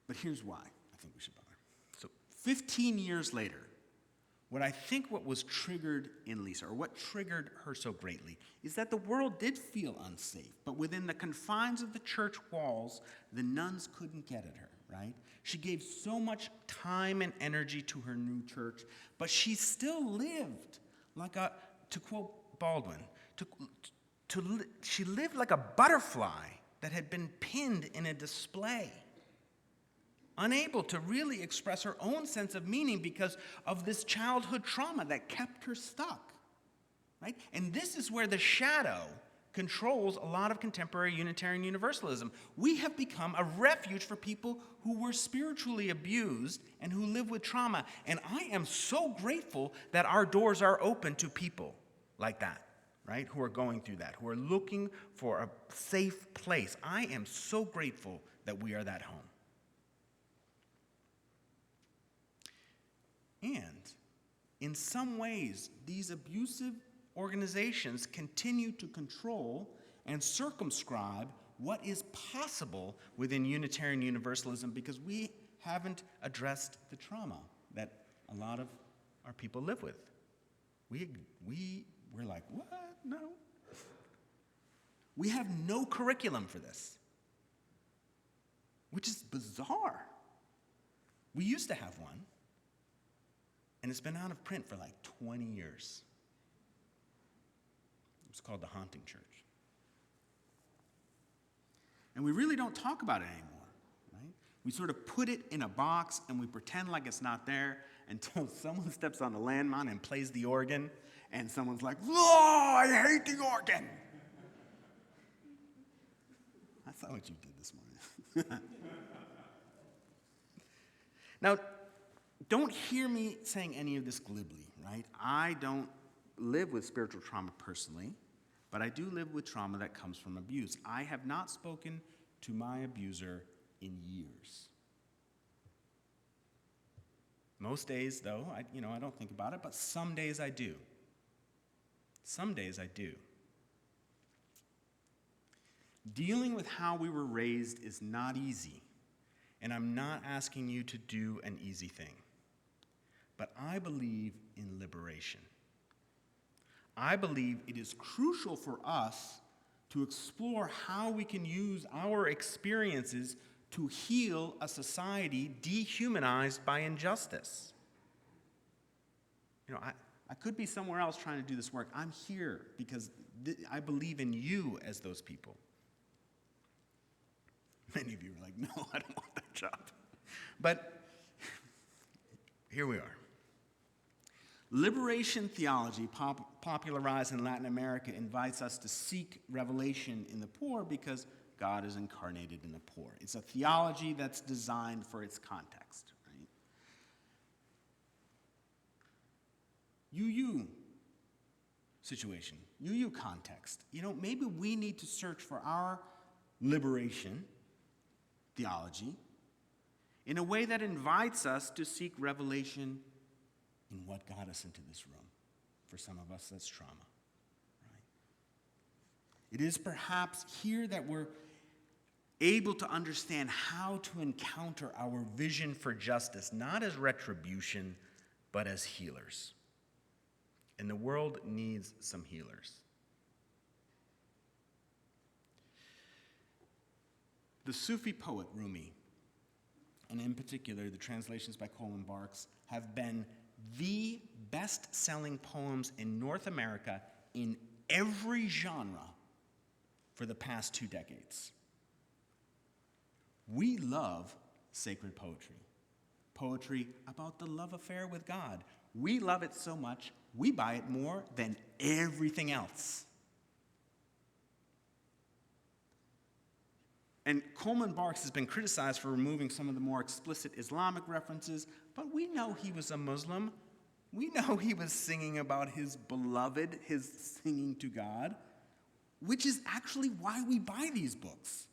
But here's why I think we should bother. So 15 years later, what was triggered in Lisa, or what triggered her so greatly, is that the world did feel unsafe, but within the confines of the church walls, the nuns couldn't get at her, right? She gave so much time and energy to her new church, but she still lived like to quote Baldwin, she lived like a butterfly that had been pinned in a display, unable to really express her own sense of meaning because of this childhood trauma that kept her stuck, right? And this is where the shadow controls a lot of contemporary Unitarian Universalism. We have become a refuge for people who were spiritually abused and who live with trauma. And I am so grateful that our doors are open to people like that, right? Who are going through that, who are looking for a safe place. I am so grateful that we are that home. And in some ways, these abusive organizations continue to control and circumscribe what is possible within Unitarian Universalism because we haven't addressed the trauma that a lot of our people live with. We're like, what? No. We have no curriculum for this, which is bizarre. We used to have one. And it's been out of print for like 20 years. It's called The Haunting Church. And we really don't talk about it anymore, right? We sort of put it in a box and we pretend like it's not there until someone steps on the landmine and plays the organ, and someone's like, "Oh, I hate the organ." That's not what you did this morning. Now, don't hear me saying any of this glibly, right? I don't live with spiritual trauma personally, but I do live with trauma that comes from abuse. I have not spoken to my abuser in years. Most days, though, I don't think about it, but some days I do. Some days I do. Dealing with how we were raised is not easy, and I'm not asking you to do an easy thing. But I believe in liberation. I believe it is crucial for us to explore how we can use our experiences to heal a society dehumanized by injustice. I could be somewhere else trying to do this work. I'm here because I believe in you as those people. Many of you are like, no, I don't want that job. But here we are. Liberation theology, popularized in Latin America, invites us to seek revelation in the poor because God is incarnated in the poor. It's a theology that's designed for its context, right? You situation, you context. Maybe we need to search for our liberation theology in a way that invites us to seek revelation in what got us into this room. For some of us, that's trauma. Right? It is perhaps here that we're able to understand how to encounter our vision for justice, not as retribution, but as healers. And the world needs some healers. The Sufi poet Rumi, and in particular the translations by Coleman Barks, have been the best-selling poems in North America in every genre for the past 2 decades. We love sacred poetry, poetry about the love affair with God. We love it so much, we buy it more than everything else. And Coleman Barks has been criticized for removing some of the more explicit Islamic references, but we know he was a Muslim. We know he was singing about his beloved, his singing to God, which is actually why we buy these books.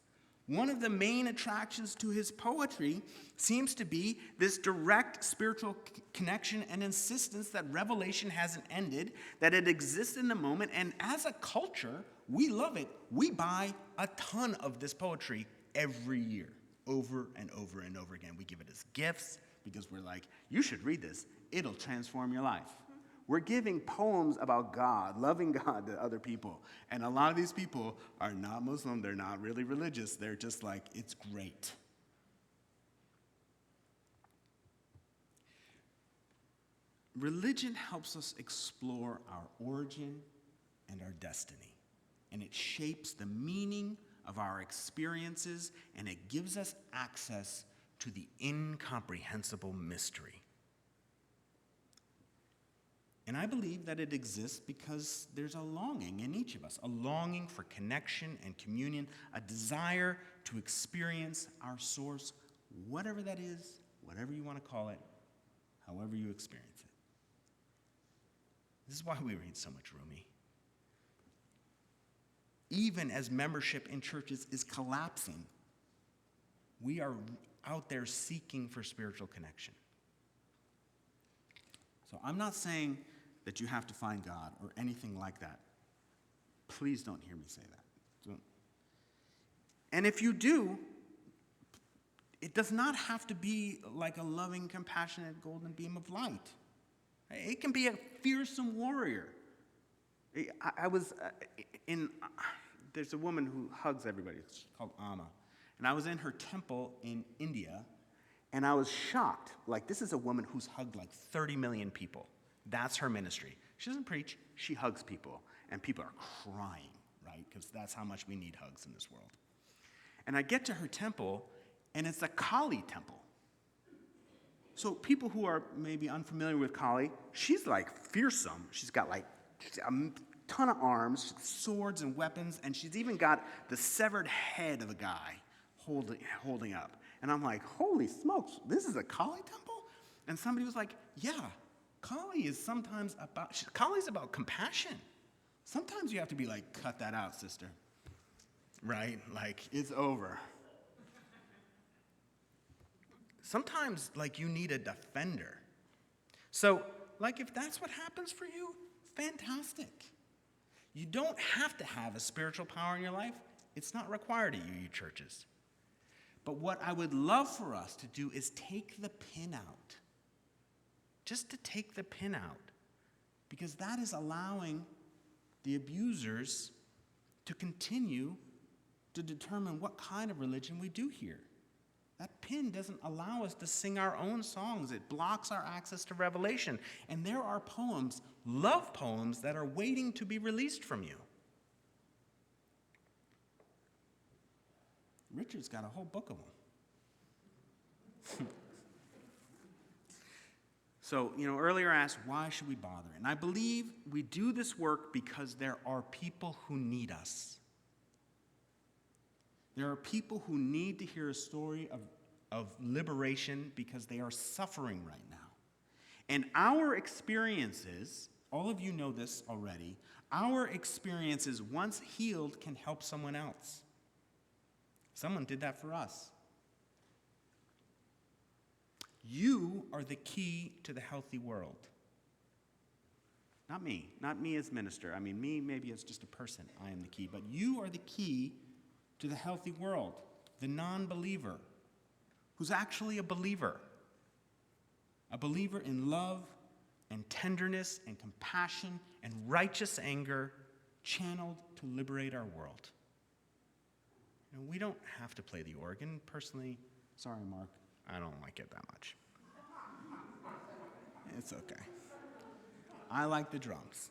One of the main attractions to his poetry seems to be this direct spiritual connection and insistence that revelation hasn't ended, that it exists in the moment, and as a culture, we love it. We buy a ton of this poetry every year, over and over and over again. We give it as gifts because we're like, you should read this. It'll transform your life. We're giving poems about God, loving God to other people. And a lot of these people are not Muslim. They're not really religious. They're just like, it's great. Religion helps us explore our origin and our destiny. And it shapes the meaning of our experiences, and it gives us access to the incomprehensible mystery. And I believe that it exists because there's a longing in each of us, a longing for connection and communion, a desire to experience our source, whatever that is, whatever you want to call it, however you experience it. This is why we read so much Rumi. Even as membership in churches is collapsing, we are out there seeking for spiritual connection. So I'm not saying that you have to find God or anything like that. Please don't hear me say that. And if you do, it does not have to be like a loving, compassionate golden beam of light. It can be a fearsome warrior. I was there's a woman who hugs everybody. It's called Amma. And I was in her temple in India, and I was shocked. Like, this is a woman who's hugged like 30 million people. That's her ministry. She doesn't preach, she hugs people. And people are crying, right? Because that's how much we need hugs in this world. And I get to her temple, and it's a Kali temple. So people who are maybe unfamiliar with Kali, she's like fearsome. She's got like a ton of arms, swords and weapons, and she's even got the severed head of a guy holding up. And I'm like, holy smokes, this is a Kali temple? And somebody was like, yeah, Kali is Kali's about compassion. Sometimes you have to be like, cut that out, sister. Right? Like, it's over. Sometimes, like, you need a defender. So, like, if that's what happens for you, fantastic. You don't have to have a spiritual power in your life. It's not required at you churches. But what I would love for us to do is take the pin out. Just to take the pin out. Because that is allowing the abusers to continue to determine what kind of religion we do here. That pin doesn't allow us to sing our own songs. It blocks our access to revelation. And there are poems, love poems, that are waiting to be released from you. Richard's got a whole book of them. So, earlier I asked, why should we bother? And I believe we do this work because there are people who need us. There are people who need to hear a story of liberation because they are suffering right now. And our experiences, all of you know this already, our experiences, once healed, can help someone else. Someone did that for us. You are the key to the healthy world. Not me as minister. I mean, me maybe as just a person, I am the key. But you are the key to the healthy world, the non-believer, who's actually a believer in love and tenderness and compassion and righteous anger channeled to liberate our world. And we don't have to play the organ. Personally, sorry, Mark, I don't like it that much. It's okay. I like the drums.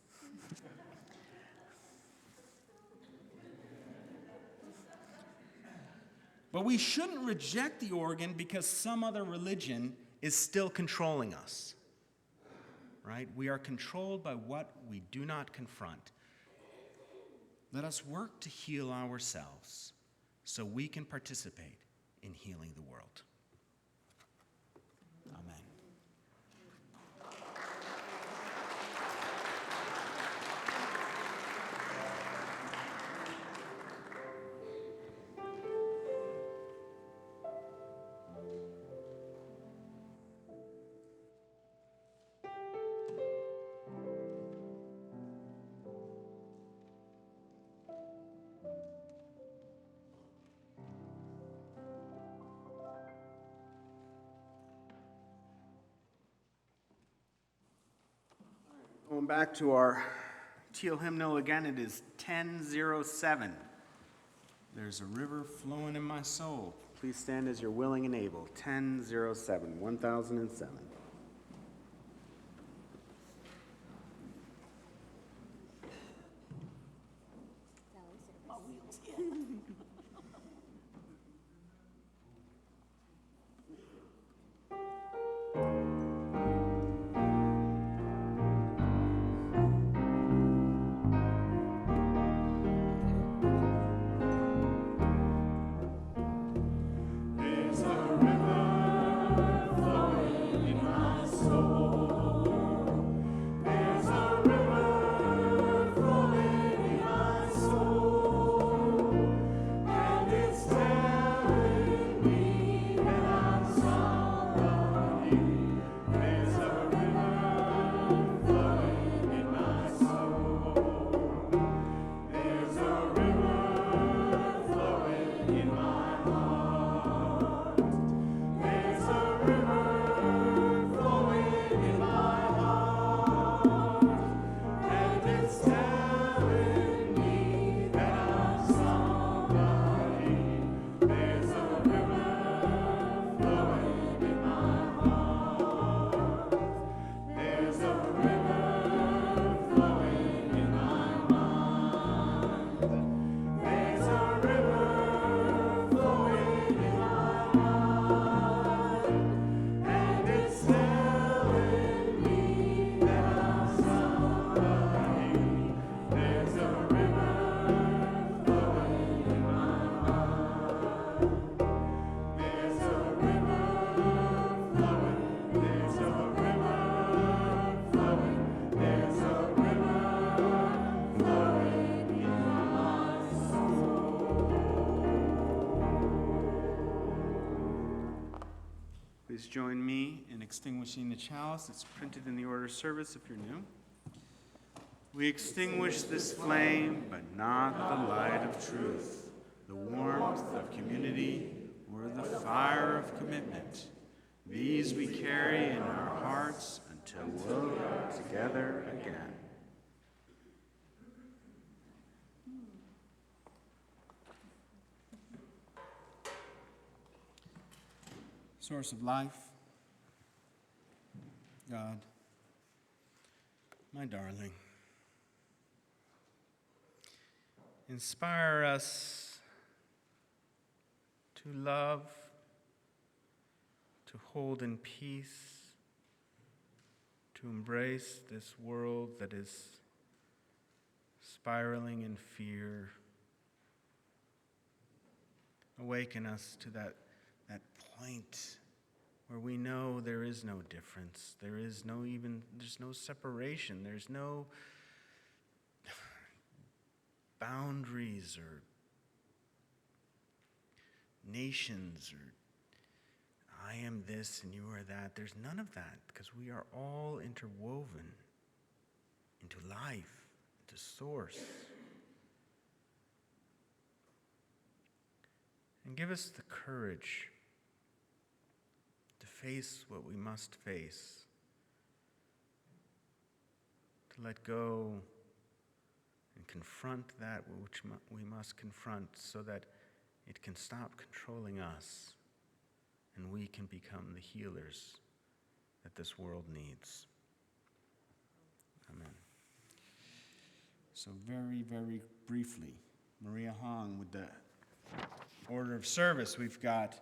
But we shouldn't reject the organ because some other religion is still controlling us. Right? We are controlled by what we do not confront. Let us work to heal ourselves so we can participate in healing the world. Amen. Going back to our teal hymnal again, it is 10:07. There's a river flowing in my soul. Please stand as you're willing and able. 10:07, 1007. There's a river flowing in my soul. There's a river flowing in my soul, and it's telling me that I'm somebody. There's a river flowing in my soul. There's a river flowing in my heart. There's a river flowing in my heart, and it's telling me that I'm somebody. There's a river flowing in my heart. There's a river flowing in my mind. There's a river flowing in my mind, and it's telling me that I'm somebody. There's a river flowing in my heart. There's a river flowing. There's a river flowing. There's a river flowing in my Please join me in extinguishing the chalice. It's printed in the order of service if you're new. We extinguish this flame, but not the light of truth, the warmth of community, or the fire of commitment. These we carry in our hearts until we're together again. Source of life, God, my darling, inspire us to love, to hold in peace, to embrace this world that is spiraling in fear. Awaken us to that point where we know there is no difference, there's no separation, there's no boundaries or nations or I am this and you are that. There's none of that because we are all interwoven into life, into source. And give us the courage to face what we must face, to let go and confront that which we must confront so that it can stop controlling us and we can become the healers that this world needs. Amen. So very, very briefly, Maria Hong with the order of service. We've got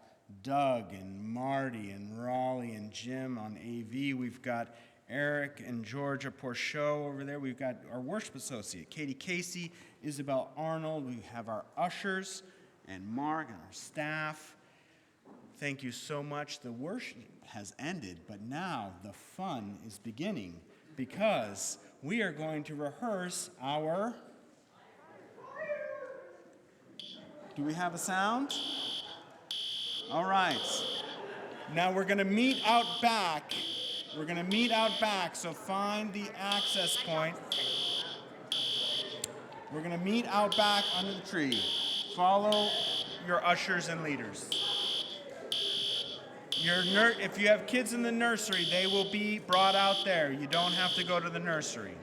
Doug and Marty and Raleigh and Jim on AV. We've got Eric and Georgia Porchot over there. We've got our worship associate, Katie Casey, Isabel Arnold. We have our ushers and Mark and our staff. Thank you so much. The worship has ended, but now the fun is beginning because we are going to rehearse our... Do we have a sound? All right. Now we're going to meet out back. We're going to meet out back, so find the access point. We're going to meet out back under the tree. Follow your ushers and leaders. If you have kids in the nursery, they will be brought out there. You don't have to go to the nursery.